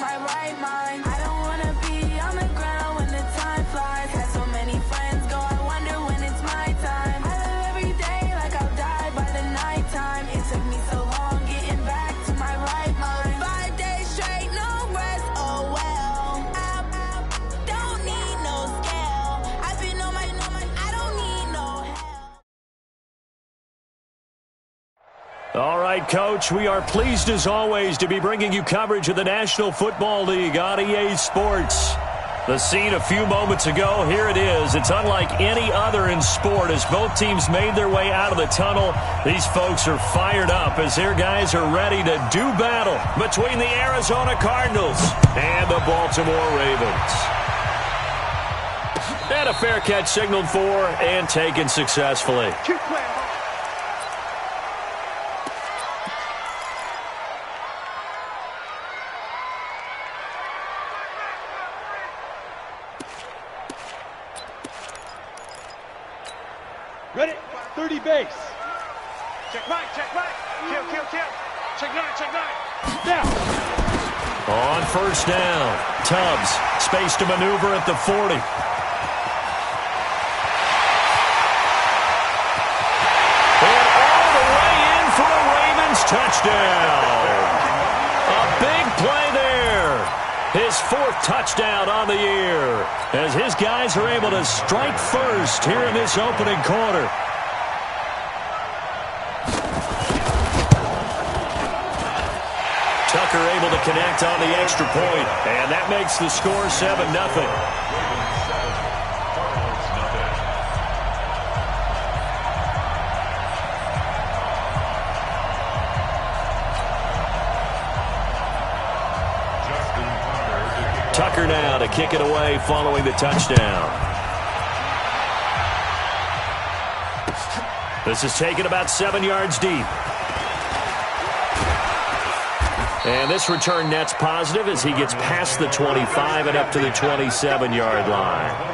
my right mind. I don't wanna be on the ground when the time flies. Had so many friends go, I wonder when it's my time. I live every day like I'll die by the nighttime. It took me so long getting back to my right mind. 5 days straight, no rest, oh well. I don't need no scale. I've been on my, I don't need no help. All right, Coach, we are pleased as always to be bringing you coverage of the National Football League on EA Sports. The scene a few moments ago, here it is. It's unlike any other in sport as both teams made their way out of the tunnel. These folks are fired up as their guys are ready to do battle between the Arizona Cardinals and the Baltimore Ravens. And a fair catch signaled for and taken successfully. Ready? 30 base. Check right, check right. Kill, kill, kill. Check right, check right. Down. On first down, Tubbs, space to maneuver at the 40. And all the way in for a Ravens touchdown. A big play there. His 4th touchdown on the year as his guys are able to strike first here in this opening quarter. Tucker able to connect on the extra point, and that makes the score 7-0. Tucker now to kick it away following the touchdown. This is taken about 7 yards deep. And this return net's positive as he gets past the 25 and up to the 27-yard line.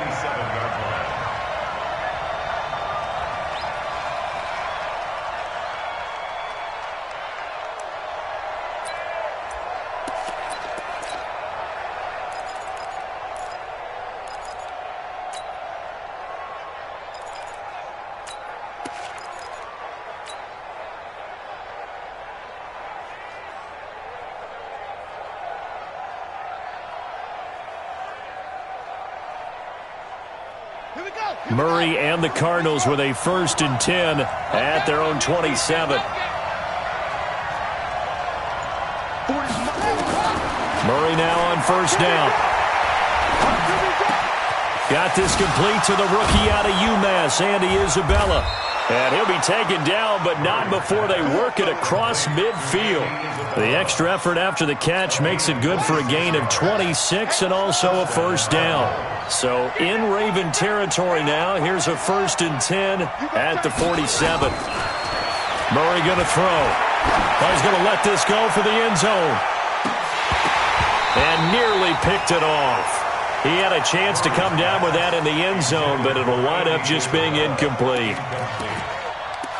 Murray and the Cardinals with a 1st and 10 at their own 27. Murray now on first down. Got this complete to the rookie out of UMass, Andy Isabella. And he'll be taken down, but not before they work it across midfield. The extra effort after the catch makes it good for a gain of 26 and also a 1st down. So in Raven territory now. Here's a 1st and 10 at the 47. Murray going to throw. He's going to let this go for the end zone. And nearly picked it off. He had a chance to come down with that in the end zone, but it'll wind up just being incomplete.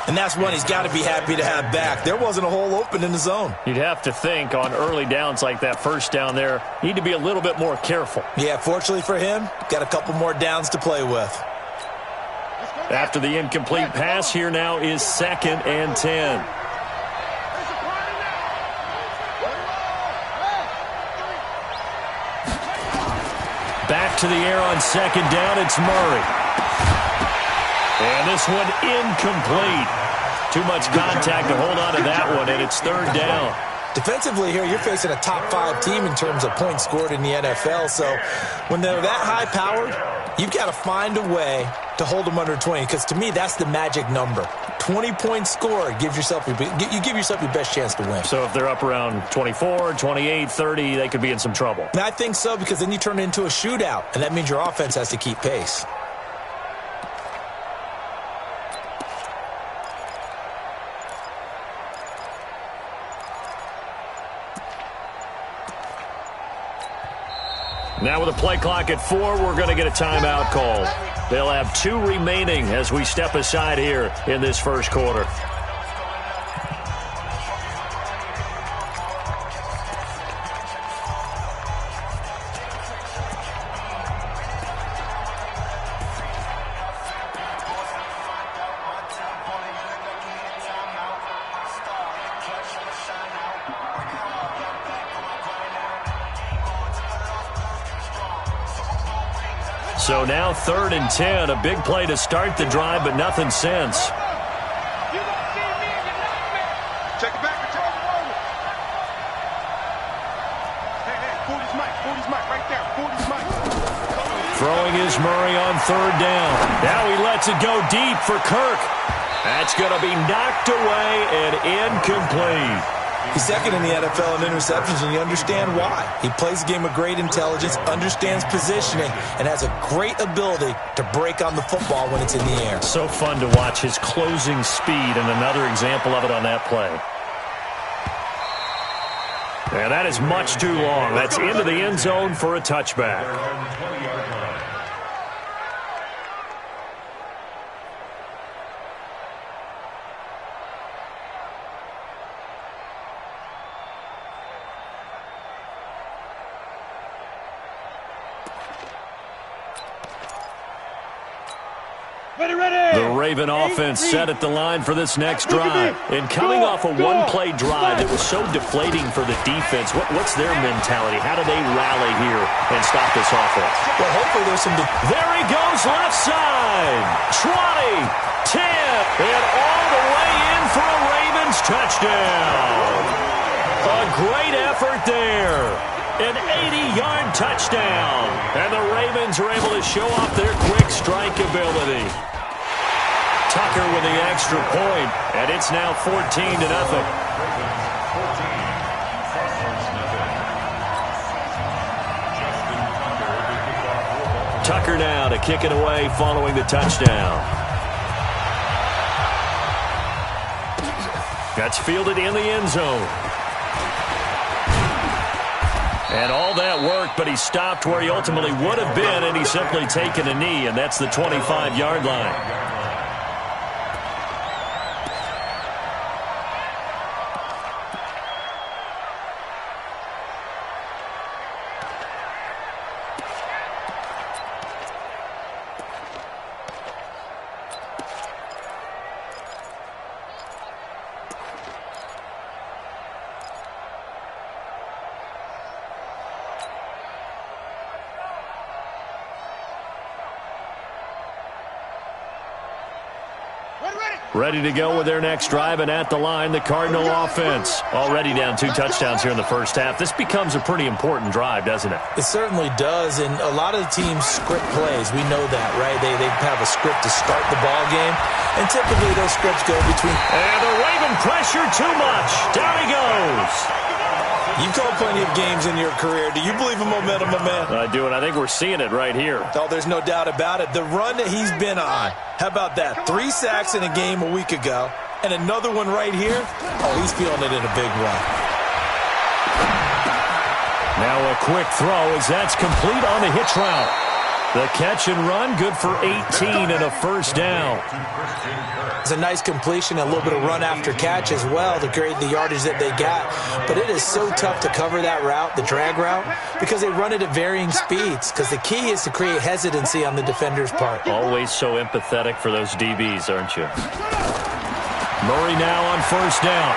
And that's one he's got to be happy to have back. There wasn't a hole open in the zone. You'd have to think on early downs like that 1st down there, need to be a little bit more careful. Yeah, fortunately for him, got a couple more downs to play with. After the incomplete pass, here now is 2nd and 10. Back to the air on 2nd down, it's Murray. And this one incomplete. Too much contact to hold on to that one, and it's 3rd down. Defensively here, you're facing a top-5 team in terms of points scored in the NFL. So when they're that high-powered, you've got to find a way to hold them under 20. Because to me, that's the magic number. 20 points scored, you give yourself your best chance to win. So if they're up around 24, 28, 30, they could be in some trouble. And I think so, because then you turn it into a shootout, and that means your offense has to keep pace. Now with a play clock at 4, we're going to get a timeout called. They'll have 2 remaining as we step aside here in this 1st quarter. So now 3rd and 10. A big play to start the drive, but nothing since. Check it back. Hey, 40's Mike, right there. 40's Mike. Throwing is Murray on 3rd down. Now he lets it go deep for Kirk. That's going to be knocked away and incomplete. He's second in the NFL in interceptions, and you understand why. He plays a game of great intelligence, understands positioning, and has a great ability to break on the football when it's in the air. So fun to watch his closing speed, and another example of it on that play. And that is much too long. That's into the end zone for a touchback. The Raven offense set at the line for this next drive. And coming off a one-play drive that was so deflating for the defense, what's their mentality? How do they rally here and stop this offense? Well, hopefully there's some... There he goes, left side. 20, 10, and all the way in for a Ravens touchdown. A great effort there. An 80-yard touchdown. And the Ravens are able to show off their quick strike ability. Tucker with the extra point, and it's now 14-0. Tucker now to kick it away following the touchdown. That's fielded in the end zone. And all that work, but he stopped where he ultimately would have been, and he's simply taken a knee, and that's the 25-yard line. Ready to go with their next drive, and at the line, the Cardinal offense. Already down 2 touchdowns here in the first half. This becomes a pretty important drive, doesn't it? It certainly does, and a lot of the teams script plays. We know that, right? They have a script to start the ball game, and typically those scripts go between... And the Raven pressure too much. Down he goes. You've called plenty of games in your career. Do you believe in momentum, my man? I do, and I think we're seeing it right here. Oh, there's no doubt about it. The run that he's been on, how about that? 3 sacks in a game a week ago, and another one right here. Oh, he's feeling it in a big way. Now a quick throw as that's complete on the hitch route. The catch and run, good for 18 and a first down. It's a nice completion, a little bit of run after catch as well to create the yardage that they got. But it is so tough to cover that route, the drag route, because they run it at varying speeds. Because the key is to create hesitancy on the defender's part. Always so empathetic for those DBs, aren't you? Murray now on first down.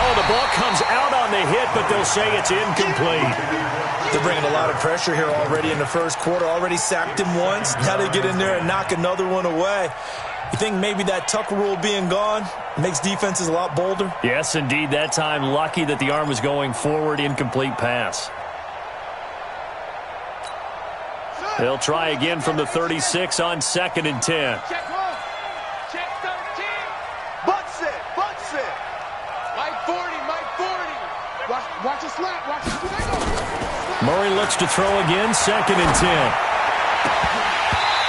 Oh, the ball comes out on the hit, but they'll say it's incomplete. They're bringing a lot of pressure here already in the first quarter. Already sacked him once. Now they get in there and knock another one away. You think maybe that Tucker rule being gone makes defenses a lot bolder? Yes, indeed. That time, lucky that the arm was going forward. Incomplete pass. They'll try again from the 36 on 2nd and 10. Check 1. Check 13. Butts it. Mike 40. Watch the slap. Watch the slap. Murray looks to throw again, 2nd and 10.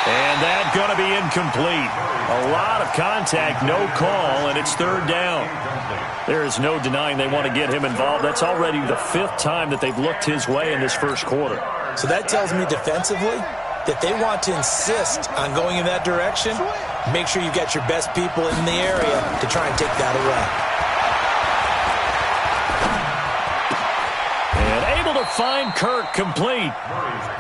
And that's going to be incomplete. A lot of contact, no call, and it's 3rd down. There is no denying they want to get him involved. That's already the 5th time that they've looked his way in this first quarter. So that tells me defensively that they want to insist on going in that direction. Make sure you've got your best people in the area to try and take that away. To find Kirk complete.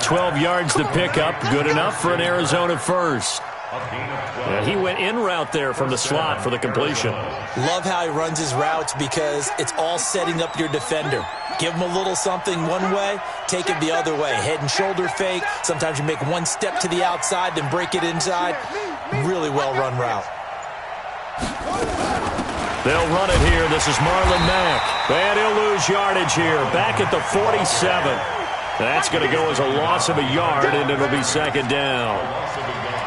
12 yards to pick up. Good enough for an Arizona first. And he went in route there from the slot for the completion. Love how he runs his routes because it's all setting up your defender. Give him a little something one way, take it the other way. Head and shoulder fake. Sometimes you make one step to the outside, then break it inside. Really well-run route. They'll run it here. This is Marlon Mack. And he'll lose yardage here. Back at the 47. That's going to go as a loss of a yard, and it'll be second down.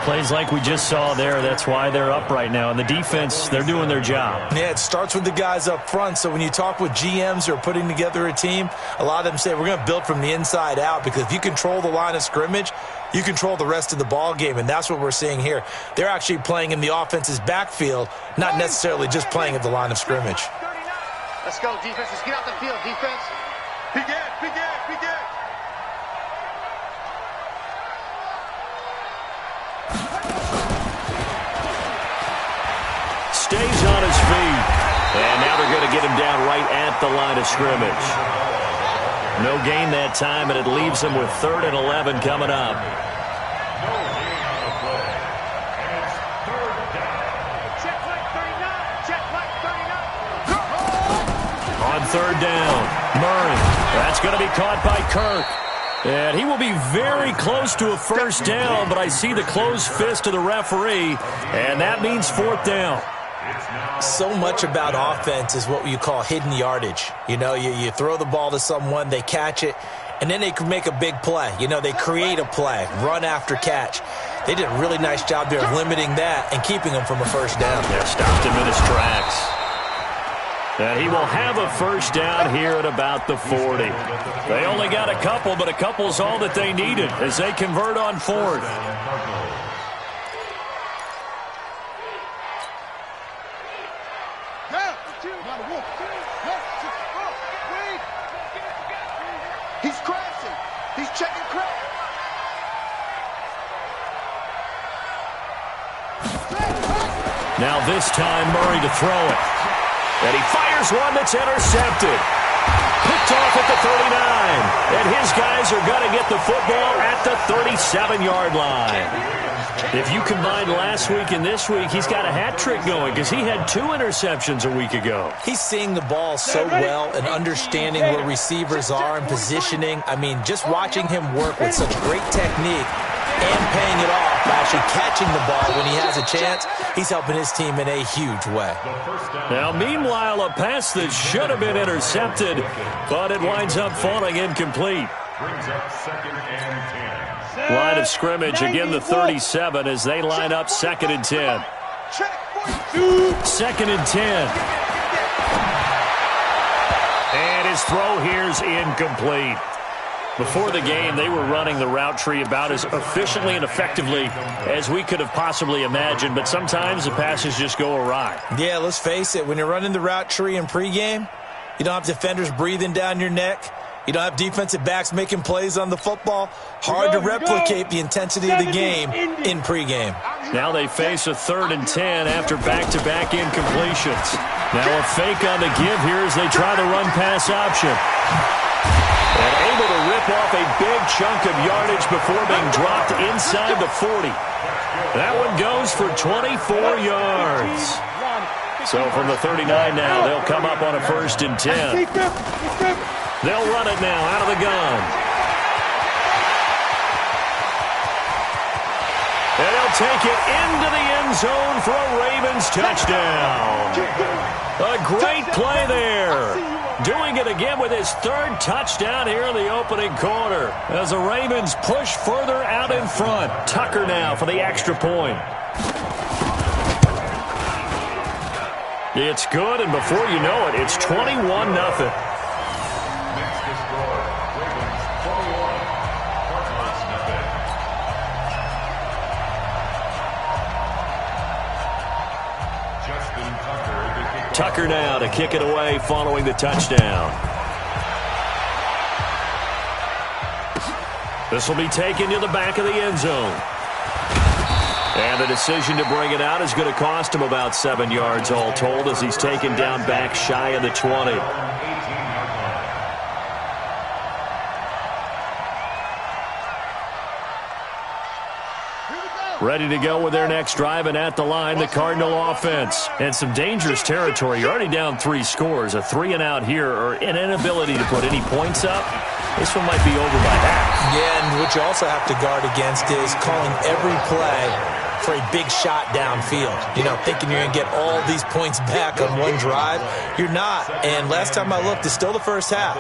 Plays like we just saw there. That's why they're up right now. And the defense, they're doing their job. Yeah, it starts with the guys up front. So when you talk with GMs who are putting together a team, a lot of them say we're going to build from the inside out, because if you control the line of scrimmage, you control the rest of the ball game, and that's what we're seeing here. They're actually playing in the offense's backfield, not necessarily just playing at the line of scrimmage. Let's go, defense. Let's get out the field, defense. Begin. Stays on his feet. And now they're going to get him down right at the line of scrimmage. No gain that time, and it leaves him with 3rd and 11 coming up. Check flag 39. Check flag 39. On 3rd down, Murray. That's going to be caught by Kirk. And he will be very close to a first down, but I see the closed fist of the referee, and that means 4th down. So much about offense is what you call hidden yardage. You know, you throw the ball to someone, they catch it, and then they can make a big play. You know, they create a play, run after catch. They did a really nice job there of limiting that and keeping him from a first down. Yeah, stopped him in his tracks. And he will have a first down here at about the 40. They only got a couple, but a couple's all that they needed as they convert on 4th. He's crashing. He's checking crash. Now this time Murray to throw it. And he fires one that's intercepted. Picked off at the 39. And his guys are going to get the football at the 37-yard line. If you combine last week and this week, he's got a hat trick going because he had 2 interceptions a week ago. He's seeing the ball so well and understanding where receivers are and positioning. I mean, just watching him work with such great technique and paying it off by actually catching the ball when he has a chance, he's helping his team in a huge way. Now, meanwhile, a pass that should have been intercepted, but it winds up falling incomplete. Brings up 2nd and 10. Line of scrimmage, again the 37 as they line up 2nd and 10. 2nd and 10. And his throw here's incomplete. Before the game, they were running the route tree about as efficiently and effectively as we could have possibly imagined, but sometimes the passes just go awry. Yeah, let's face it. When you're running the route tree in pregame, you don't have defenders breathing down your neck. You don't have defensive backs making plays on the football. Hard to replicate the intensity of the game in pregame. Now they face a 3rd and 10 after back-to-back incompletions. Now a fake on the give here as they try the run-pass option. And able to rip off a big chunk of yardage before being dropped inside the 40. That one goes for 24 yards. So from the 39 now, they'll come up on a 1st and 10. They'll run it now out of the gun. And they'll take it into the end zone for a Ravens touchdown. A great play there. Doing it again with his 3rd touchdown here in the opening quarter. As the Ravens push further out in front. Tucker now for the extra point. It's good, and before you know it, it's 21-0. Tucker now to kick it away following the touchdown. This will be taken to the back of the end zone. And the decision to bring it out is going to cost him about 7 yards all told as he's taken down back shy of the 20. Here we go. Ready to go with their next drive, and at the line, the Cardinal offense. And some dangerous territory. You're already down 3 scores. A 3-and-out here, or an inability to put any points up. This one might be over by half. Yeah, and what you also have to guard against is calling every play for a big shot downfield. You know, thinking you're going to get all these points back on one drive. You're not. And last time I looked, it's still the first half.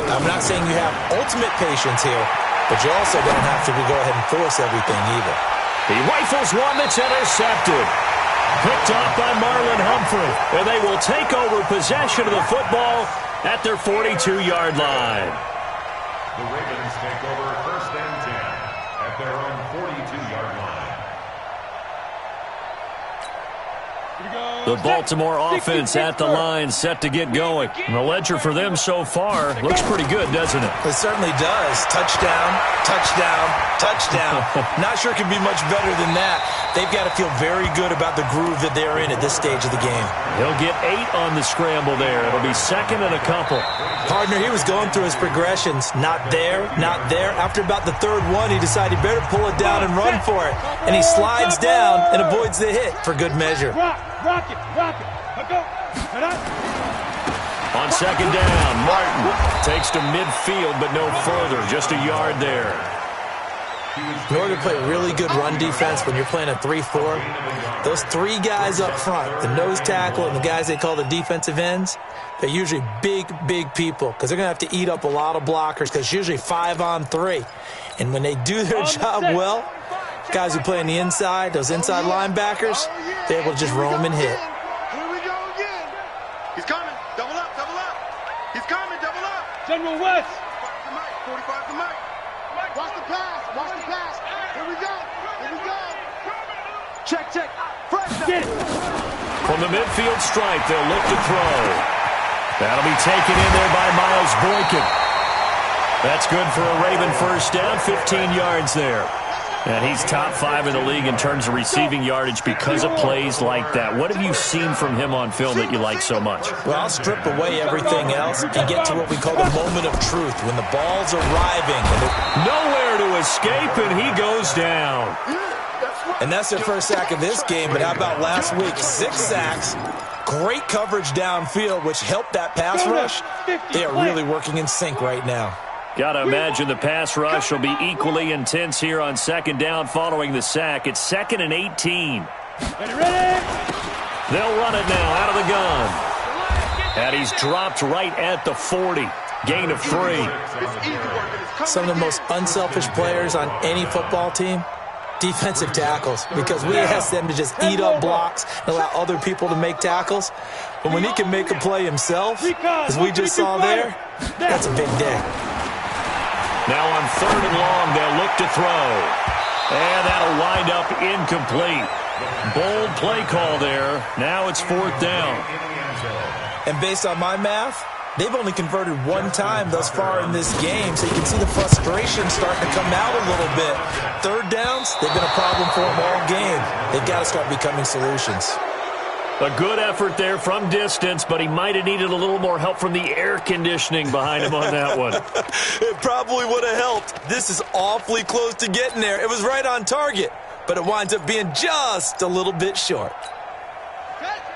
I'm not saying you have ultimate patience here, but you also don't have to go ahead and force everything either. He rifles one that's intercepted. Picked off by Marlon Humphrey. And they will take over possession of the football at their 42-yard line. The Ravens take over 1st and 10 at their own 42-yard line. The Baltimore offense at the line, set to get going. The ledger for them so far looks pretty good, doesn't it? It certainly does. Touchdown, touchdown, touchdown. Not sure it can be much better than that. They've got to feel very good about the groove that they're in at this stage of the game. He'll get 8 on the scramble there. It'll be 2nd and a couple. Partner, he was going through his progressions. Not there, not there. After about the 3rd one, he decided he better pull it down and run for it. And he slides down and avoids the hit for good measure. Rock it. Go. On 2nd down, Martin takes to midfield, but no further. Just a yard there. In order to play really good run defense when you're playing a 3-4, those 3 guys up front, the nose tackle and the guys they call the defensive ends, they're usually big people because they're going to have to eat up a lot of blockers because it's usually 5-on-3. And when they do their job well, guys who play on the inside, those inside linebackers, they're able to just roam and hit. Here we go again. He's coming. Double up. He's coming. Double up. General West. 45 to Mike. Watch the pass. Here we go. Check. Fresh. Get it. From the midfield stripe, they'll look to throw. That'll be taken in there by Miles Boykin. That's good for a Raven first down, 15 yards there. And he's top 5 in the league in terms of receiving yardage because of plays like that. What have you seen from him on film that you like so much? Well, I'll strip away everything else and get to what we call the moment of truth, when the ball's arriving. Nowhere to escape, and he goes down. And that's their first sack of this game, but how about last week? 6 sacks, great coverage downfield, which helped that pass rush. They are really working in sync right now. Got to imagine the pass rush will be equally intense here on 2nd down following the sack. It's 2nd and 18. Ready? They'll run it now out of the gun. And he's dropped right at the 40. Gain of 3. Some of the most unselfish players on any football team, defensive tackles, because we ask them to just eat up blocks and allow other people to make tackles. But when he can make a play himself, as we just saw there, that's a big day. Now on 3rd and long, they'll look to throw. And that'll wind up incomplete. Bold play call there. Now it's 4th down. And based on my math, they've only converted 1 time thus far in this game, so you can see the frustration starting to come out a little bit. 3rd downs, they've been a problem for them all game. They've got to start becoming solutions. A good effort there from distance, but he might have needed a little more help from the air conditioning behind him on that one. It probably would have helped. This is awfully close to getting there. It was right on target, but it winds up being just a little bit short.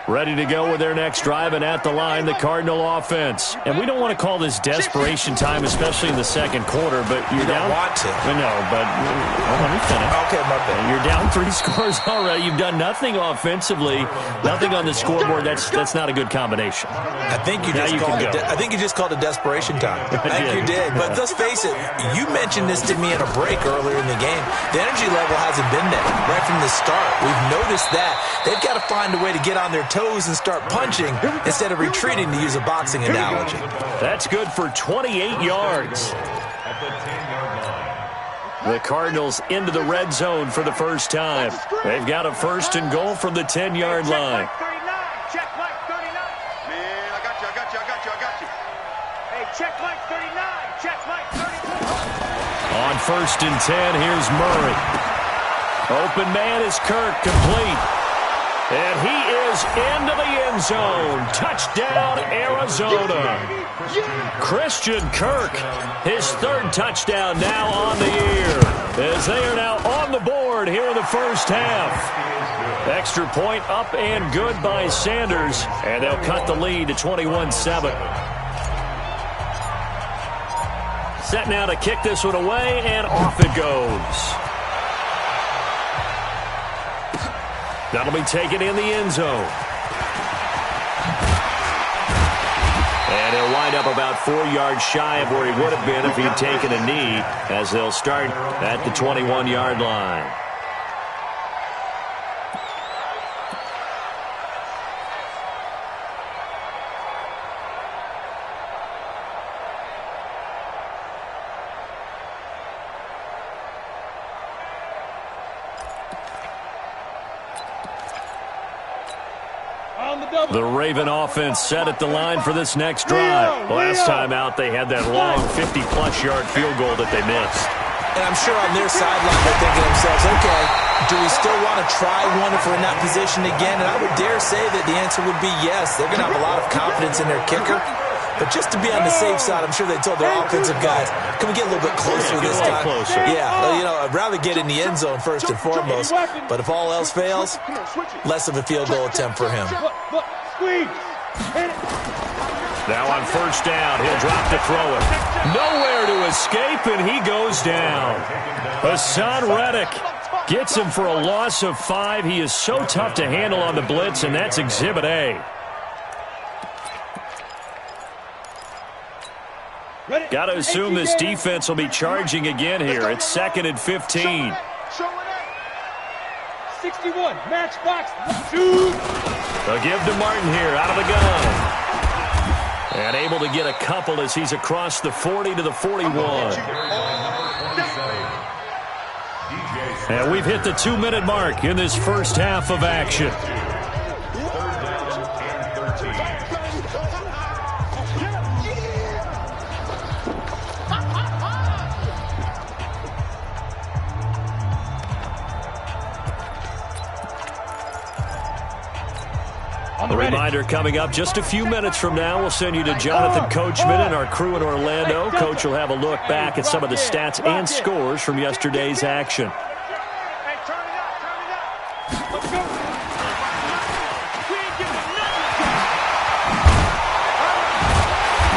Ready to go with their next drive, and at the line, the Cardinal offense. And we don't want to call this desperation time, especially in the 2nd quarter, but you're down. You don't want to. No, but let me finish. Okay, my bad. You're down 3 scores already. You've done nothing offensively, nothing on the scoreboard. That's not a good combination. I think you just called it desperation time. I think you did. But let's face it, you mentioned this to me in a break earlier in the game. The energy level hasn't been there right from the start. We've noticed that. They've got to find a way to get on their toes and start punching instead of retreating, to use a boxing analogy. That's good for 28 yards. The Cardinals into the red zone for the first time. They've got a 1st and goal from the 10-yard line. Check Mike 39. Man, I got you. Hey, check Mike 39. Check Mike 39. On 1st and 10, here's Murray. Open man is Kirk, complete. And he is into the end zone. Touchdown, Arizona. Christian Kirk, his third touchdown now on the year, as they are now on the board here in the first half. Extra point up and good by Sanders, and they'll cut the lead to 21-7. Set now to kick this one away, and off it goes. That'll be taken in the end zone. And he'll wind up about 4 yards shy of where he would have been if he'd taken a knee, as they'll start at the 21-yard line. The Raven offense set at the line for this next drive. Last time out, they had that long 50-plus yard field goal that they missed. And I'm sure on their sideline they're thinking to themselves, okay, do we still want to try one if we're in that position again? And I would dare say that the answer would be yes. They're going to have a lot of confidence in their kicker. But just to be on the safe side, I'm sure they told their offensive guys, can we get a little bit closer this time? Closer. Yeah, I'd rather get in the end zone first and foremost. But if all else fails, less of a field goal attempt for him. Now on first down, he'll drop to throw it. Nowhere to escape, and he goes down. Hassan Reddick gets him for a loss of 5. He is so tough to handle on the blitz, and that's Exhibit A. Got to assume this defense will be charging again here. It's 2nd and 15. 61, match box, shoot. They'll give to Martin here out of the gun. And able to get a couple as he's across the 40 to the 41. And we've hit the 2-minute mark in this first half of action. A reminder coming up just a few minutes from now. We'll send you to Jonathan Coachman and our crew in Orlando. Coach will have a look back at some of the stats and scores from yesterday's action.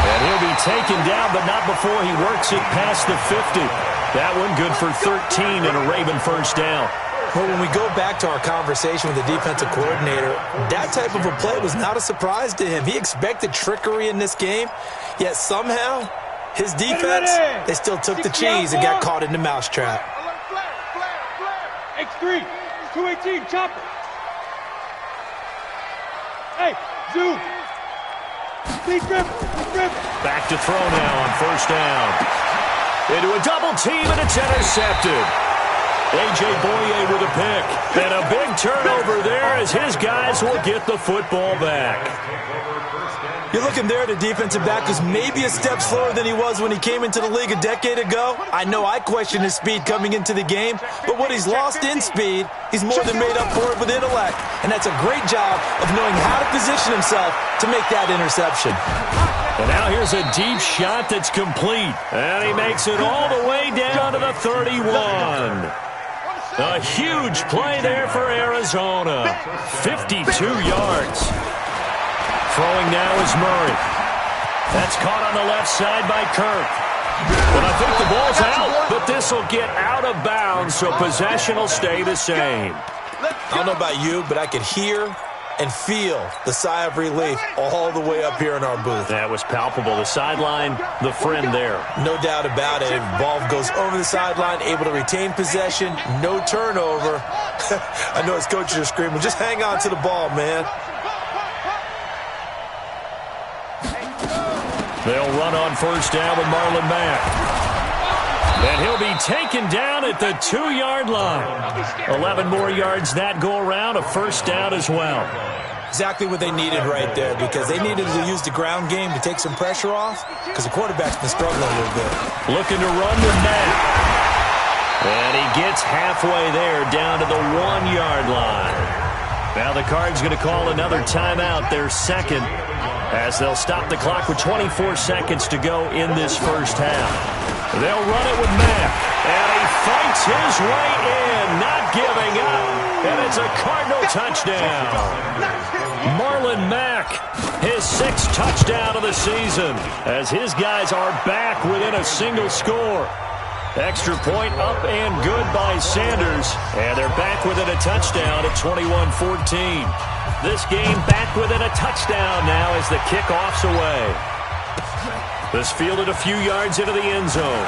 And he'll be taken down, but not before he works it past the 50. That one good for 13 and a Raven first down. Well, when we go back to our conversation with the defensive coordinator, that type of a play was not a surprise to him. He expected trickery in this game, yet somehow his defense, they still took the cheese and got caught in the mousetrap. X3, 218, chopper. Hey, zoom. Speed grip. Back to throw now on first down. Into a double team, and it's intercepted. A.J. Boye with a pick. And a big turnover there as his guys will get the football back. You're looking there at a defensive back who's maybe a step slower than he was when he came into the league a decade ago. I know I questioned his speed coming into the game, but what he's lost in speed, he's more than made up for it with intellect. And that's a great job of knowing how to position himself to make that interception. And now here's a deep shot that's complete. And he makes it all the way down to the 31. A huge play there for Arizona. 52 yards. Throwing now is Murray. That's caught on the left side by Kirk. But I think the ball's out, but this will get out of bounds, so possession will stay the same. I don't know about you, but I could hear and feel the sigh of relief all the way up here in our booth. That was palpable. The sideline, the friend there. No doubt about it. Ball goes over the sideline, able to retain possession, no turnover. I know his coaches are screaming, just hang on to the ball, man. They'll run on first down with Marlon Mack. And he'll be taken down at the 2-yard line. 11 more yards that go around, a first down as well. Exactly what they needed right there, because they needed to use the ground game to take some pressure off, because the quarterback's been struggling a little bit. Looking to run with Mack. And he gets halfway there, down to the 1-yard line. Now the Cards going to call another timeout, their second, as they'll stop the clock with 24 seconds to go in this first half. They'll run it with Mack, and he fights his way in, not giving up, and it's a Cardinal touchdown. Marlon Mack, his 6th touchdown of the season, as his guys are back within a single score. Extra point up and good by Sanders, and they're back within a touchdown at 21-14. This game back within a touchdown now as the kickoff's away. This fielded a few yards into the end zone.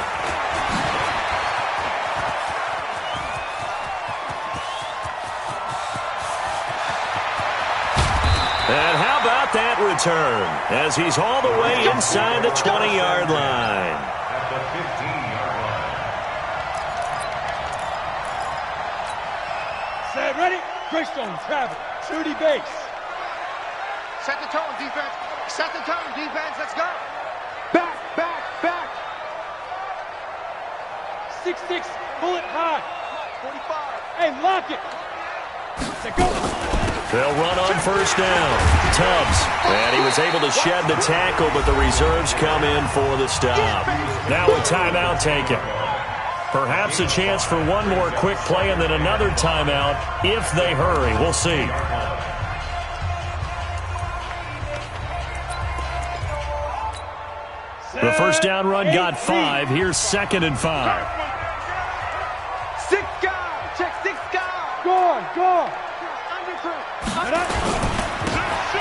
And how about that return as he's all the way inside the 20-yard line. At the 15-yard line. Set, ready? Greystone, travel. 30 base. Set the tone, defense. Set the tone, defense. Let's go. Back, back, back. 6-6, bullet high. 45. Hey, lock it. Set, go. They'll run on first down. Tubbs, and he was able to shed the tackle, but the reserves come in for the stop. Now a timeout taken. Perhaps a chance for one more quick play and then another timeout if they hurry. We'll see. The first down run got 5. Here's 2nd and 5. 6 guard. Check 6 guard. Go on, go on.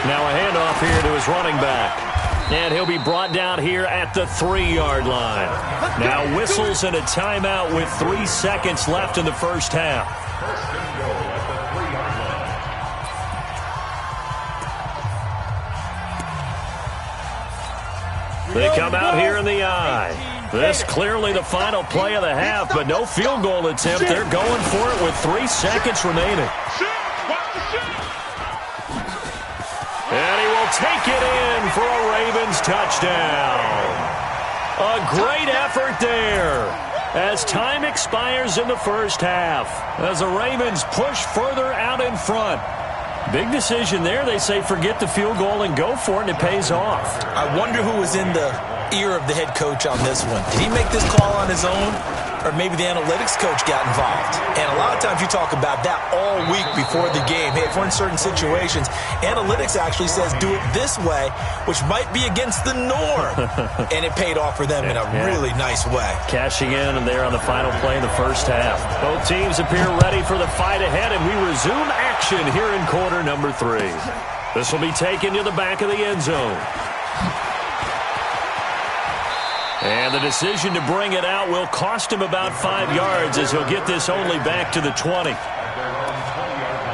Now a handoff here to his running back. And he'll be brought down here at the 3-yard line. Now whistles and a timeout with 3 seconds left in the first half. First and goal at the 3-yard line. They come out here in the eye. This clearly the final play of the half, but no field goal attempt. They're going for it with 3 seconds remaining. And he will take it in for a Ravens touchdown. A great effort there as time expires in the first half, as the Ravens push further out in front. Big decision there. They say forget the field goal and go for it, and it pays off. I wonder who was in the ear of the head coach on this one. Did he make this call on his own? Or maybe the analytics coach got involved. And a lot of times you talk about that all week before the game. Hey, if we're in certain situations, analytics actually says do it this way, which might be against the norm. And it paid off for them in a really nice way. Cashing in and there on the final play of the first half. Both teams appear ready for the fight ahead, and we resume action here in quarter number 3. This will be taken to the back of the end zone. And the decision to bring it out will cost him about 5 yards as he'll get this only back to the 20. At their own 20-yard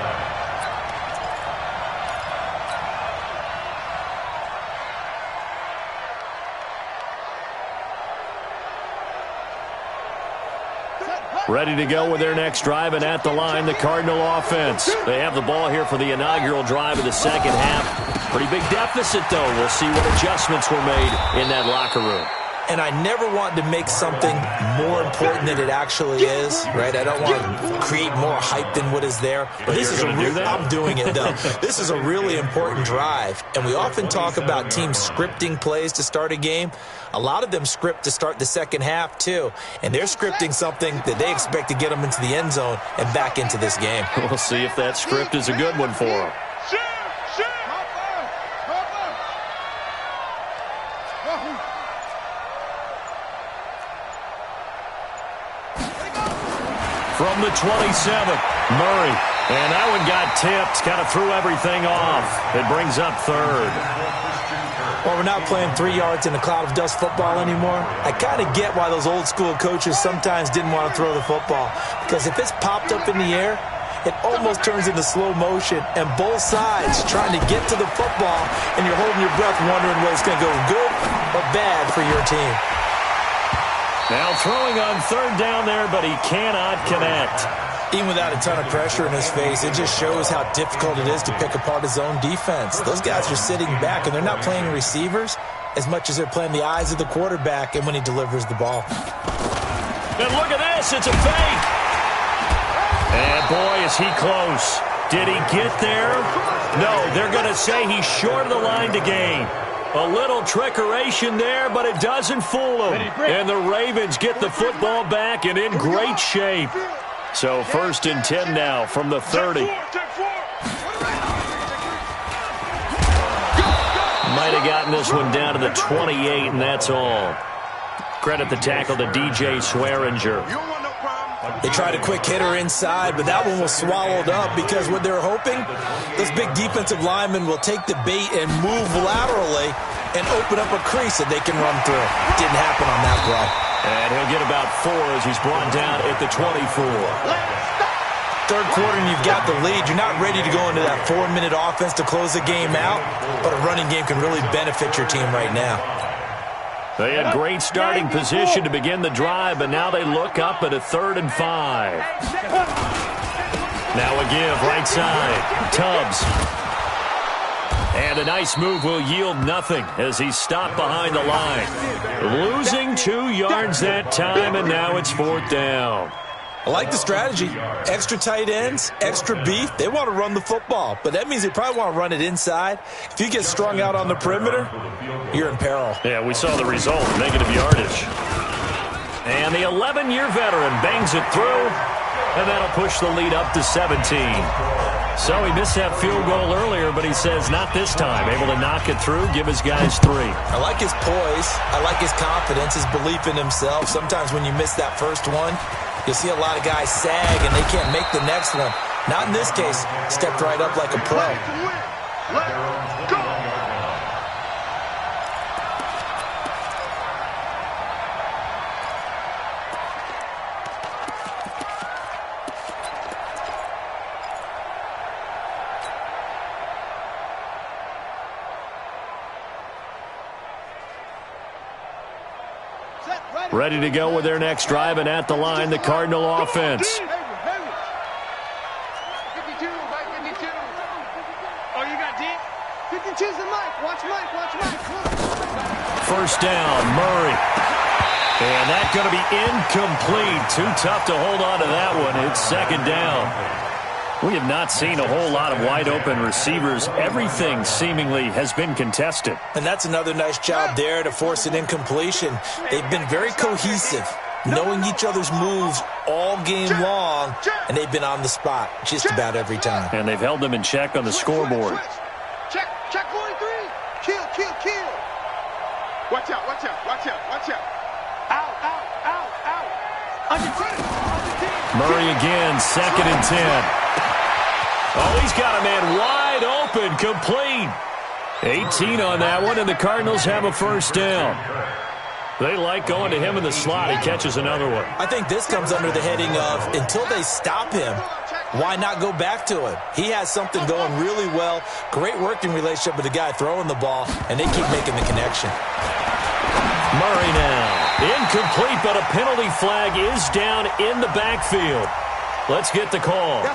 line. Ready to go with their next drive, and at the line, the Cardinal offense. They have the ball here for the inaugural drive of the second half. Pretty big deficit, though. We'll see what adjustments were made in that locker room. And I never want to make something more important than it actually is, right? I don't want to create more hype than what is there. But this is I'm doing it, though. This is a really important drive. And we often talk about teams scripting plays to start a game. A lot of them script to start the second half, too. And they're scripting something that they expect to get them into the end zone and back into this game. We'll see if that script is a good one for them. From the 27, Murray. And that one got tipped, kind of threw everything off. It brings up 3rd. Well, we're not playing 3 yards in a cloud of dust football anymore. I kind of get why those old school coaches sometimes didn't want to throw the football. Because if it's popped up in the air, it almost turns into slow motion. And both sides trying to get to the football, and you're holding your breath wondering whether it's going to go good or bad for your team. Now throwing on 3rd down there, but he cannot connect. Even without a ton of pressure in his face, it just shows how difficult it is to pick apart his own defense. Those guys are sitting back, and they're not playing receivers as much as they're playing the eyes of the quarterback and when he delivers the ball. And look at this. It's a fake. And boy, is he close. Did he get there? No, they're going to say he's short of the line to gain. A little trickeration there, but it doesn't fool him. And the Ravens get the football back and in great shape. So 1st and 10 now from the 30. Might have gotten this one down to the 28, and that's all. Credit the tackle to DJ Swearinger. They tried a quick hitter inside, but that one was swallowed up because what they're hoping, those big defensive linemen will take the bait and move laterally and open up a crease that they can run through. Didn't happen on that play. And he'll get about 4 as he's brought down at the 24. Third quarter and you've got the lead. You're not ready to go into that 4-minute offense to close the game out, but a running game can really benefit your team right now. They had great starting position to begin the drive, but now they look up at a 3rd and 5. Now a give, right side. Tubbs. And a nice move will yield nothing as he's stopped behind the line. Losing 2 yards that time, and now it's 4th down. I like the strategy. Extra tight ends, extra beef. They want to run the football, but that means they probably want to run it inside. If you get strung out on the perimeter, you're in peril. Yeah, we saw the result, negative yardage. And the 11-year veteran bangs it through, and that'll push the lead up to 17. So he missed that field goal earlier, but he says not this time. Able to knock it through, give his guys 3. I like his poise. I like his confidence, his belief in himself. Sometimes when you miss that first one, you'll see a lot of guys sag and they can't make the next one. Not in this case. Stepped right up like a pro. Let's go! Ready to go with their next drive, and at the line, the Cardinal offense. 52, Mike 52. Oh, you got deep? 52's the Mike. Watch Mike, watch Mike. 1st down, Murray. And that's going to be incomplete. Too tough to hold on to that one. It's 2nd down. We have not seen a whole lot of wide-open receivers. Everything seemingly has been contested. And that's another nice job there to force an incompletion. They've been very cohesive, knowing each other's moves all game long, and they've been on the spot just about every time. And they've held them in check on the scoreboard. Check 43. Kill. Watch out. Out. Under 10. Murray again, 2nd and 10. Oh, he's got a man wide open, complete. 18 on that one, and the Cardinals have a 1st down. They like going to him in the slot. He catches another one. I think this comes under the heading of until they stop him, why not go back to him? He has something going really well. Great working relationship with the guy throwing the ball, and they keep making the connection. Murray now. Incomplete, but a penalty flag is down in the backfield. Let's get the call.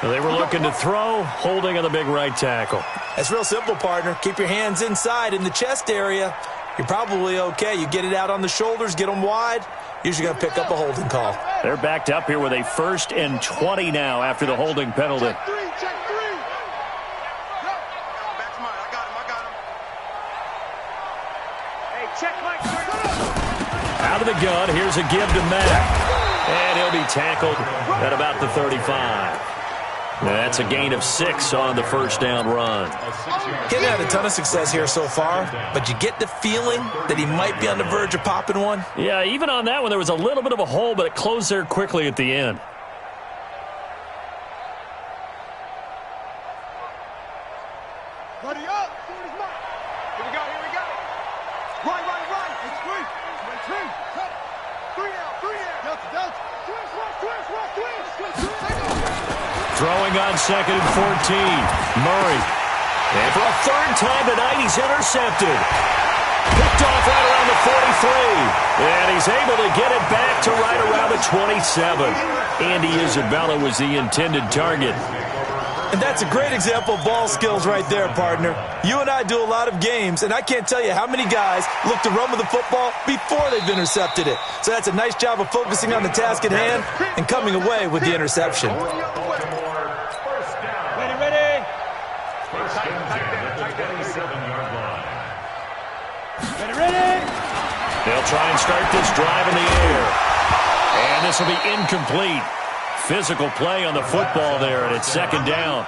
They were looking to throw, holding on the big right tackle. That's real simple, partner. Keep your hands inside in the chest area. You're probably okay. You get it out on the shoulders, get them wide. Usually going to pick up a holding call. They're backed up here with a 1st and 20 now after the holding penalty. Check 3. That's mine. I got him. Hey, check Mike. Out of the gun, here's a give to Mack. And he'll be tackled at about the 35. That's a gain of 6 on the 1st down run. He hasn't had a ton of success here so far, but you get the feeling that he might be on the verge of popping one. Yeah, even on that one, there was a little bit of a hole, but it closed there quickly at the end. Buddy up. Here we go. Right. It's 3. 3 out. Delta. Twist. Throwing on 2nd and 14. Murray. And for a 3rd time tonight, he's intercepted. Picked off right around the 43. And he's able to get it back to right around the 27. Andy Isabella was the intended target. And that's a great example of ball skills right there, partner. You and I do a lot of games, and I can't tell you how many guys look to run with the football before they've intercepted it. So that's a nice job of focusing on the task at hand and coming away with the interception. First down. First and 10 at the 27-yard line. Ready? They'll try and start this drive in the air. And this will be incomplete. Physical play on the football there, and it's second down.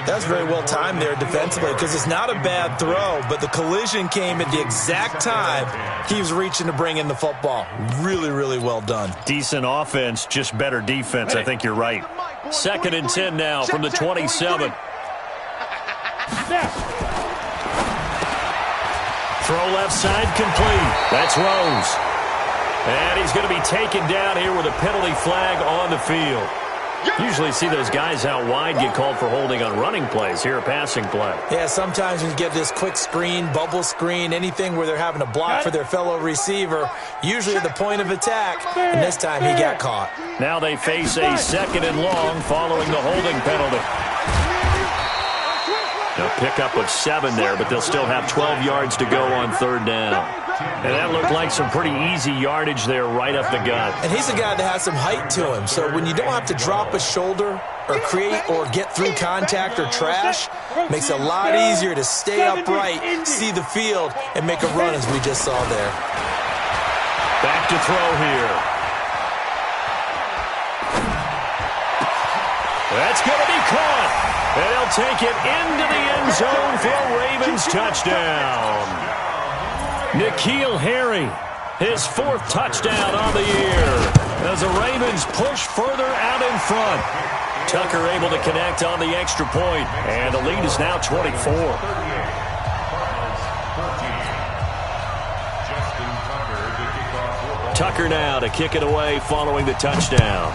That's very well timed there defensively because it's not a bad throw, but the collision came at the exact time he was reaching to bring in the football. Really, really well done. Decent offense, just better defense. I think you're right. Second and 10 now from the 27. Throw left side complete. That's Rose. And he's going to be taken down here with a penalty flag on the field. Usually see those guys out wide get called for holding on running plays. Here a passing play. Yeah, sometimes when you get this quick screen, bubble screen, anything where they're having to block for their fellow receiver, usually at the point of attack, and this time he got caught. Now they face a second and long following the holding penalty. A pickup of 7 there, but they'll still have 12 yards to go on third down. And that looked like some pretty easy yardage there right up the gut. And he's a guy that has some height to him, so when you don't have to drop a shoulder or create or get through contact or trash, makes it a lot easier to stay upright, see the field, and make a run as we just saw there. Back to throw here. That's going to be caught. And he'll take it into the end zone for a Ravens touchdown. N'Keal Harry, his 4th touchdown on the year as the Ravens push further out in front. Tucker able to connect on the extra point, and the lead is now 24. Tucker now to kick it away following the touchdown.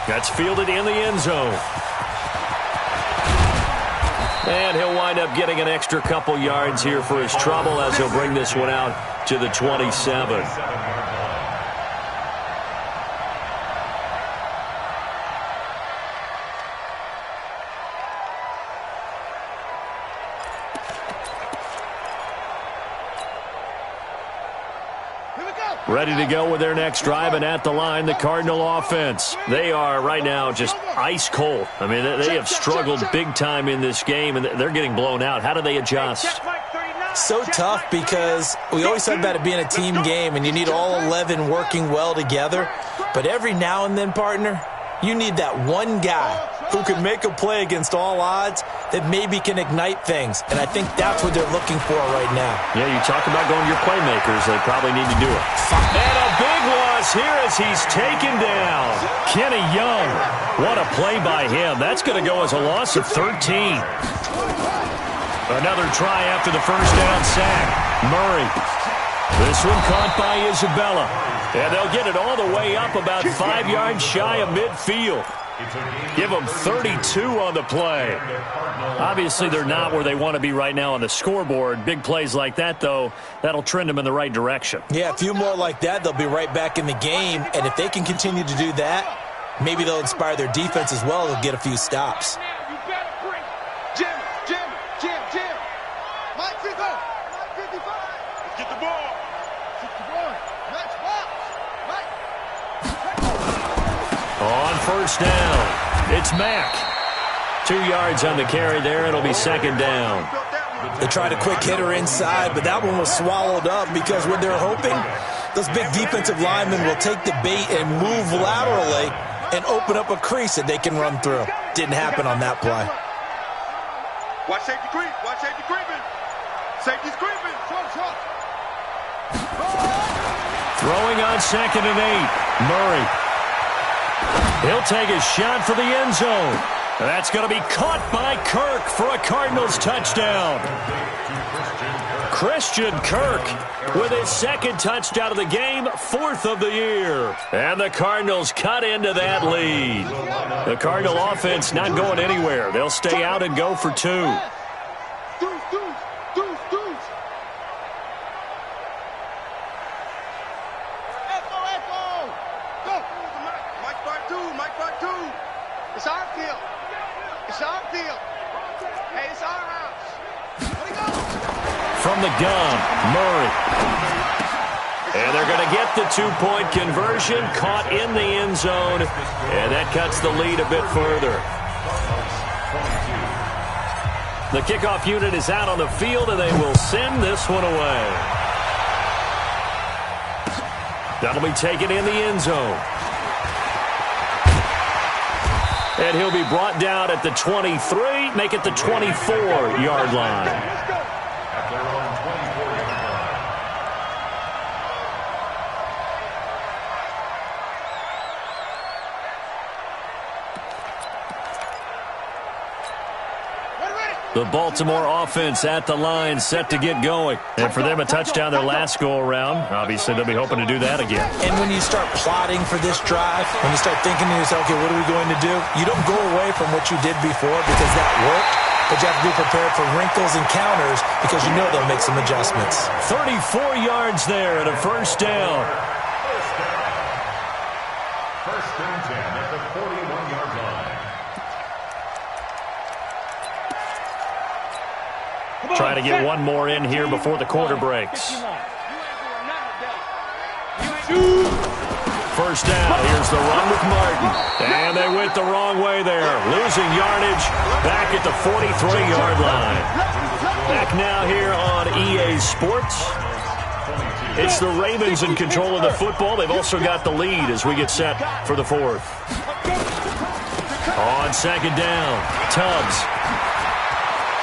That's fielded in the end zone. And he'll wind up getting an extra couple yards here for his trouble as he'll bring this one out to the 27. Ready to go with their next drive, and at the line, the Cardinal offense. They are right now just ice cold. I mean, they have struggled big time in this game, and they're getting blown out. How do they adjust? So tough because we always talk about it being a team game, and you need all 11 working well together. But every now and then, partner, you need that one guy who can make a play against all odds that maybe can ignite things. And I think that's what they're looking for right now. Yeah, you talk about going to your playmakers. They probably need to do it. And a big loss here as he's taken down. Kenny Young, what a play by him. That's going to go as a loss of 13. Another try after the first down sack. Murray. This one caught by Isabella. And they'll get it all the way up about 5 yards shy of midfield. Give them 32 on the play. Obviously, they're not where they want to be right now on the scoreboard. Big plays like that, though, that'll trend them in the right direction. Yeah, a few more like that, they'll be right back in the game. And if they can continue to do that, maybe they'll inspire their defense as well. They'll get a few stops. Get the ball. On first down, it's Mack. 2 yards on the carry there. It'll be second down. They tried a quick hitter inside, but that one was swallowed up because what they're hoping, those big defensive linemen will take the bait and move laterally and open up a crease that they can run through. Didn't happen on that play. Watch safety creep. Watch safety creeping. Safety's creeping. Throwing on second and 8. Murray. He'll take a shot for the end zone. That's going to be caught by Kirk for a Cardinals touchdown. Christian Kirk with his 2nd touchdown of the game, 4th of the year. And the Cardinals cut into that lead. The Cardinal offense not going anywhere. They'll stay out and go for 2. It's our field. It's our field. Hey, it's our house. Let it go. From the gun, Murray. And they're going to get the two-point conversion, caught in the end zone, and that cuts the lead a bit further. The kickoff unit is out on the field, and they will send this one away. That'll be taken in the end zone. And he'll be brought down at the 23, make it the 24-yard line. At their own 24-yard line. The Baltimore offense at the line, set to get going. And for them, a touchdown their last go-around. Obviously, they'll be hoping to do that again. And when you start plotting for this drive, when you start thinking to yourself, okay, what are we going to do? You don't go away from what you did before because that worked, but you have to be prepared for wrinkles and counters because you know they'll make some adjustments. 34 yards there and a first down. First and 10 at the 41-yard line. Trying to get one more in here before the quarter breaks. First down. Here's the run with Martin. And they went the wrong way there. Losing yardage back at the 43-yard line. Back now here on EA Sports. It's the Ravens in control of the football. They've also got the lead as we get set for the fourth. On second down, Tubbs.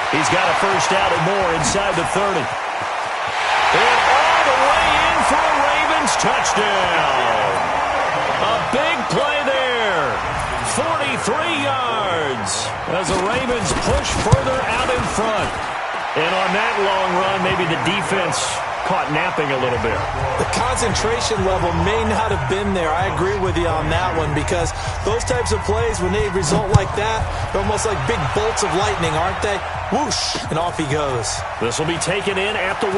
He's got a first out and more inside the 30. And all the way in for a Ravens touchdown. A big play there. 43 yards as the Ravens push further out in front. And on that long run, maybe the defense caught napping a little bit. The concentration level may not have been there. I agree with you on that one because those types of plays, when they result like that, they're almost like big bolts of lightning, aren't they? Whoosh, and off he goes. This will be taken in at the 1.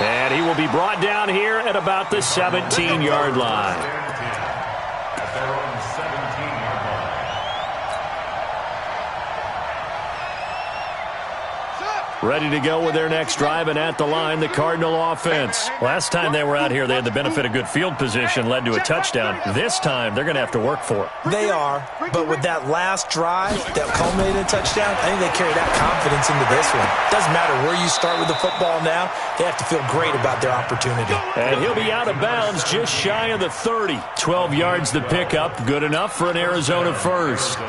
And he will be brought down here at about the 17-yard line. At their own 17-yard line. Ready to go with their next drive, and at the line, the Cardinal offense. Last time they were out here, they had the benefit of good field position, led to a touchdown. This time, they're going to have to work for it. They are, but with that last drive that culminated in a touchdown, I think they carry that confidence into this one. Doesn't matter where you start with the football now, they have to feel great about their opportunity. And he'll be out of bounds just shy of the 30. 12 yards the pickup, good enough for an Arizona first.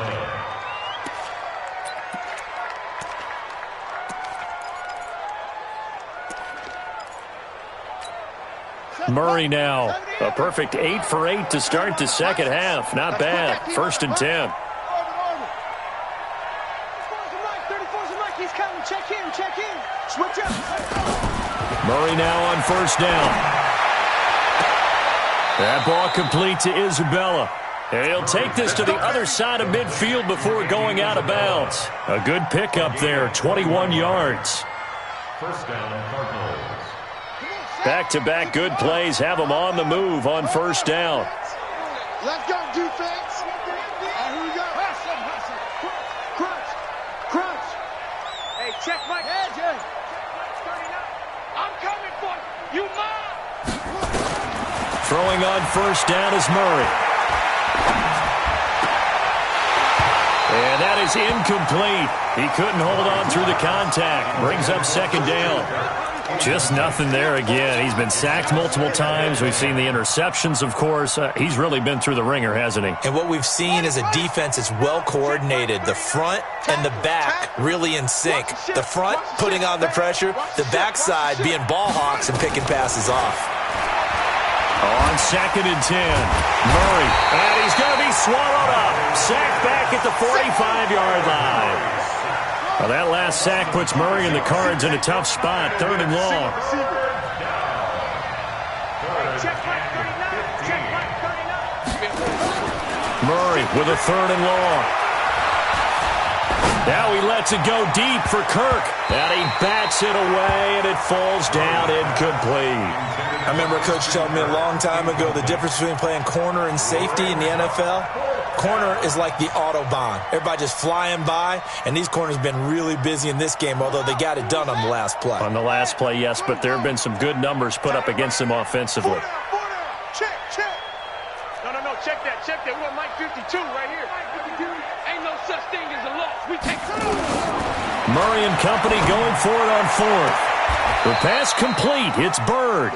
Murray now. A perfect 8 for 8 to start the second half. Not bad. First and 10. Murray now on first down. That ball complete to Isabella. And he'll take this to the other side of midfield before going out of bounds. A good pickup there, 21 yards. First down, Cardinals. Back-to-back good plays have them on the move on first down. Let's go, defense. Here we go. Hustle. Crunch. Hey, check Mike. I'm coming for you. You mine. Throwing on first down is Murray. And that is incomplete. He couldn't hold on through the contact. Brings up second down. Just nothing there again. He's been sacked multiple times. We've seen the interceptions, of course. He's really been through the ringer, hasn't he? And what we've seen is a defense that's well coordinated. The front and the back really in sync. The front putting on the pressure, the backside being ball hawks and picking passes off. On second and 10, Murray. And he's going to be swallowed up. Sacked back at the 45-yard line. Well, that last sack puts Murray and the Cards in a tough spot. Third and long. Murray with a third and long. Now he lets it go deep for Kirk. And he bats it away, and it falls down incomplete. I remember a coach telling me a long time ago the difference between playing corner and safety in the NFL. corner is like the Autobahn. Everybody just flying by, and these corners been really busy in this game, although they got it done on the last play. On the last play, yes, but there have been some good numbers put up against them offensively. Check, check. No, check that. We want Mike 52 right here. Ain't no such thing as a loss. We take it. Murray and company going for it on fourth. The pass complete. It's Bird.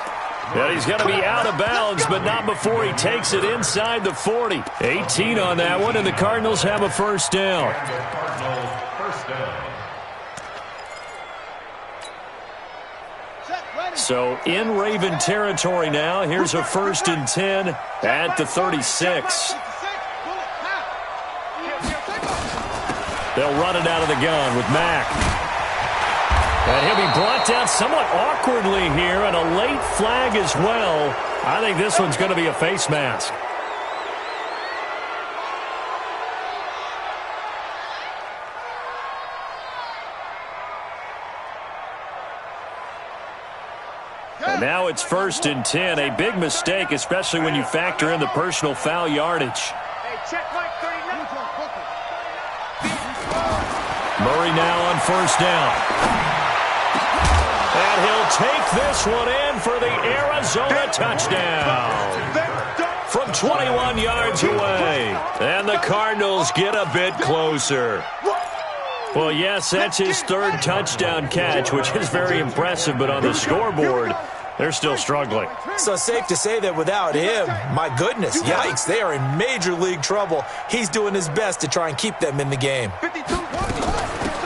And he's going to be out of bounds, but not before he takes it inside the 40. 18 on that one, and the Cardinals have a first down. So in Raven territory now. Here's a 1st and 10 at the 36. They'll run it out of the gun with Mack. And he'll be brought down somewhat awkwardly here, and a late flag as well. I think this one's going to be a face mask. And now it's 1st and 10. A big mistake, especially when you factor in the personal foul yardage. Hey, check Mike 39. Murray now on 1st down. And he'll take this one in for the Arizona touchdown. From 21 yards away. And the Cardinals get a bit closer. Well, yes, that's his 3rd touchdown catch, which is very impressive, but on the scoreboard, they're still struggling. So it's safe to say that without him, my goodness, yikes, they are in major league trouble. He's doing his best to try and keep them in the game.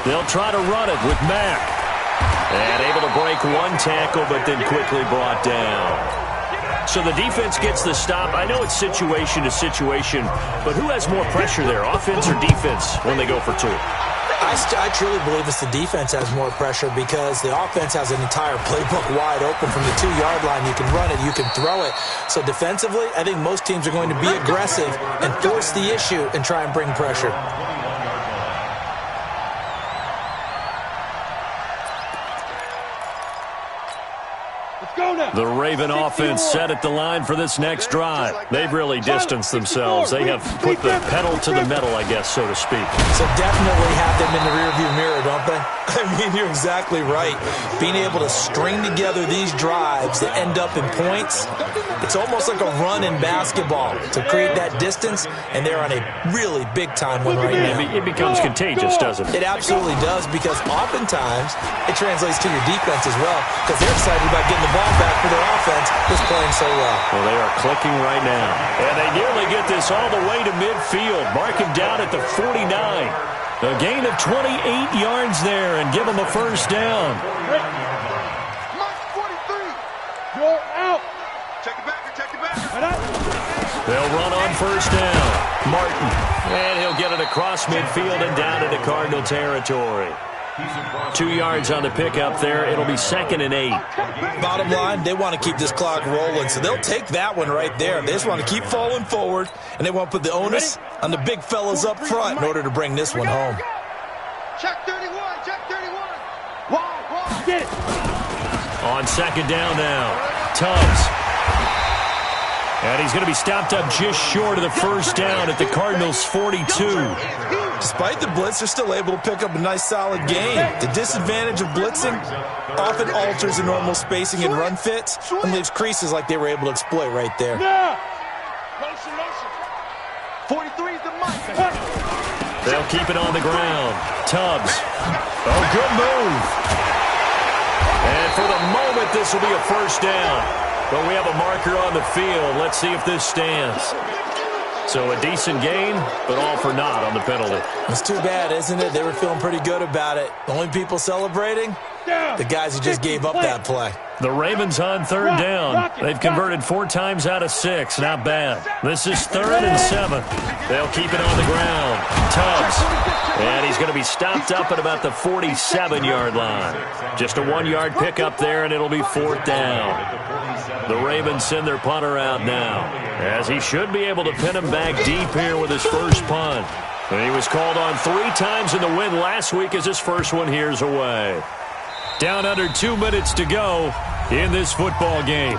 They'll try to run it with Mack. And able to break one tackle, but then quickly brought down. So the defense gets the stop. I know it's situation to situation, but who has more pressure there, offense or defense, when they go for 2? I truly believe it's the defense has more pressure because the offense has an entire playbook wide open from the 2-yard line. You can run it, you can throw it. So defensively, I think most teams are going to be aggressive and force the issue and try and bring pressure. The Raven offense set at the line for this next drive. They've really distanced themselves. They have put the pedal to the metal, I guess, so to speak. So definitely have them in the rearview mirror, don't they? I mean, you're exactly right. Being able to string together these drives that end up in points, it's almost like a run in basketball to create that distance, and they're on a really big-time one right now. It becomes contagious, doesn't it? It absolutely does, because oftentimes it translates to your defense as well, because they're excited about getting the ball back for their offense that's playing so well. Well, they are clicking right now. And they nearly get this all the way to midfield. Mark him down at the 49. A gain of 28 yards there and give him a first down. Mike 43. You're out. Check it back. They'll run on first down. Martin. And he'll get it across midfield and down into Cardinal territory. 2 yards on the pickup there. It'll be 2nd and 8. Bottom line, they want to keep this clock rolling, so they'll take that one right there. They just want to keep falling forward, and they want to put the onus on the big fellas up front in order to bring this one home. Check 31. Wow. Get it. On 2nd down now, Tubbs. And he's going to be stopped up just short of the first down at the Cardinals' 42. Despite the blitz, they're still able to pick up a nice, solid gain. The disadvantage of blitzing often alters the normal spacing and run fits and leaves creases like they were able to exploit right there. Motion. 43 is the mic. They'll keep it on the ground. Tubbs. Oh, good move. And for the moment, this will be a first down. But we have a marker on the field. Let's see if this stands. So a decent gain, but all for naught on the penalty. It's too bad, isn't it? They were feeling pretty good about it. The only people celebrating, the guys who just gave up that play. The Ravens on 3rd down. They've converted 4 times out of 6. Not bad. This is 3rd and 7. They'll keep it on the ground. Tubbs. And he's going to be stopped up at about the 47-yard line. Just a 1-yard pickup there, and it'll be 4th down. The Ravens send their punter out now, as he should be able to pin him back deep here with his first punt. And he was called on 3 times in the win last week as his first one here's away. Down under 2 minutes to go in this football game.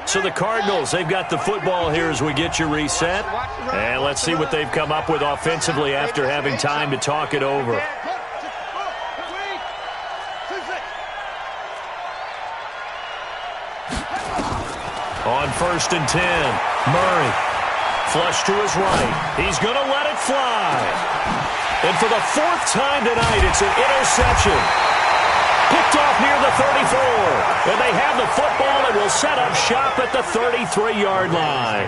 So the Cardinals, they've got the football here as we get you reset. And let's see what they've come up with offensively after having time to talk it over. On 1st and 10, Murray. Flush to his right. He's going to let it fly. And for the 4th time tonight, it's an interception. Picked off near the 34. And they have the football and will set up shop at the 33-yard line.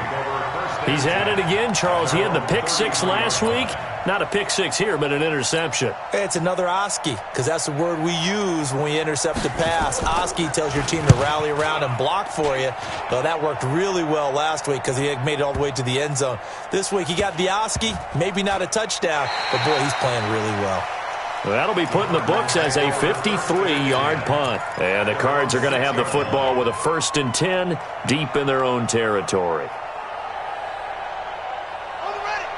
He's at it again, Charles. He had the pick 6 last week. Not a pick 6 here, but an interception. It's another Oski, because that's the word we use when we intercept a pass. Oski tells your team to rally around and block for you. Well, that worked really well last week because he had made it all the way to the end zone. This week he got the Oski, maybe not a touchdown, but boy, he's playing really well. That'll be put in the books as a 53-yard punt. And the Cards are going to have the football with a 1st and 10 deep in their own territory.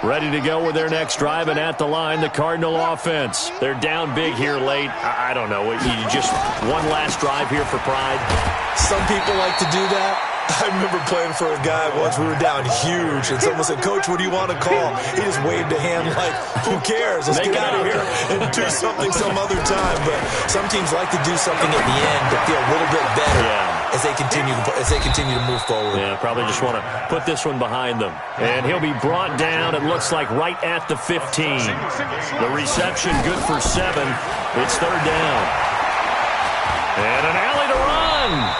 Ready to go with their next drive, and at the line, the Cardinal offense. They're down big here late. I don't know. Just one last drive here for pride. Some people like to do that. I remember playing for a guy once. We were down huge, and someone said, "Coach, what do you want to call?" He just waved a hand like, "Who cares? Let's get out of here and do something some other time." But some teams like to do something at the end to feel a little bit better as they continue to move forward. Yeah, probably just want to put this one behind them. And he'll be brought down, it looks like, right at the 15. The reception good for 7. It's 3rd down. And an alley to run.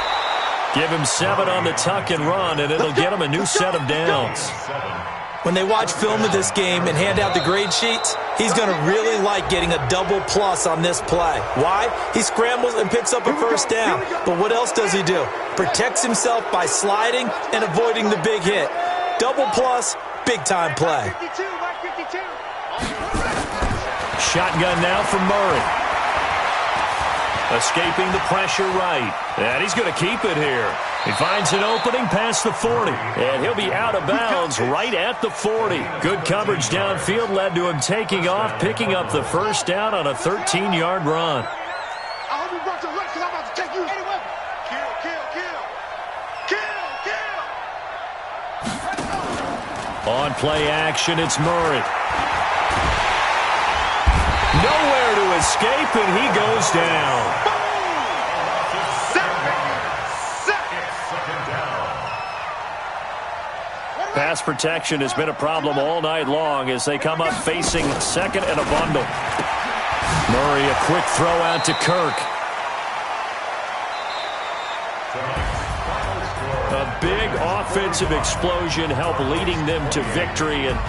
Give him 7 on the tuck and run, and it'll get him a new set of downs. When they watch film of this game and hand out the grade sheets, he's going to really like getting a double plus on this play. Why? He scrambles and picks up a 1st down. But what else does he do? Protects himself by sliding and avoiding the big hit. Double plus, big-time play. Shotgun now from Murray. Escaping the pressure right. And he's going to keep it here. He finds an opening past the 40. And he'll be out of bounds right at the 40. Good coverage downfield led to him taking off, picking up the 1st down on a 13-yard run. I hope you brought your legs because I'm about to take you anyway. Kill. On play action, it's Murray. Nowhere to escape, and he goes down. Pass protection has been a problem all night long as they come up facing 2nd and a bundle. Murray, a quick throw out to Kirk. A big offensive explosion helped leading them to victory, and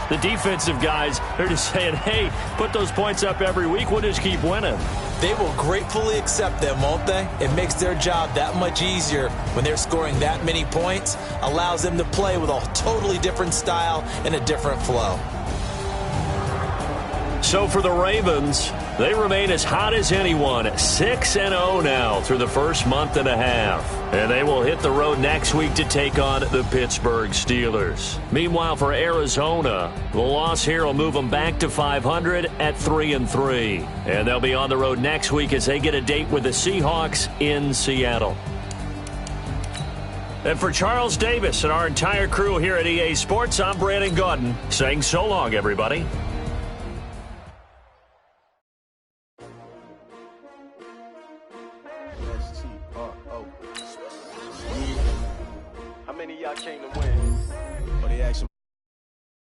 the defensive guys, they're just saying, hey, put those points up every week, we'll just keep winning. They will gratefully accept them, won't they? It makes their job that much easier when they're scoring that many points, allows them to play with a totally different style and a different flow. So for the Ravens, they remain as hot as anyone, 6-0 now through the first month and a half. And they will hit the road next week to take on the Pittsburgh Steelers. Meanwhile, for Arizona, the loss here will move them back to 500 at 3-3. And they'll be on the road next week as they get a date with the Seahawks in Seattle. And for Charles Davis and our entire crew here at EA Sports, I'm Brandon Gaudin saying so long, everybody. How many of y'all came to win? Or they action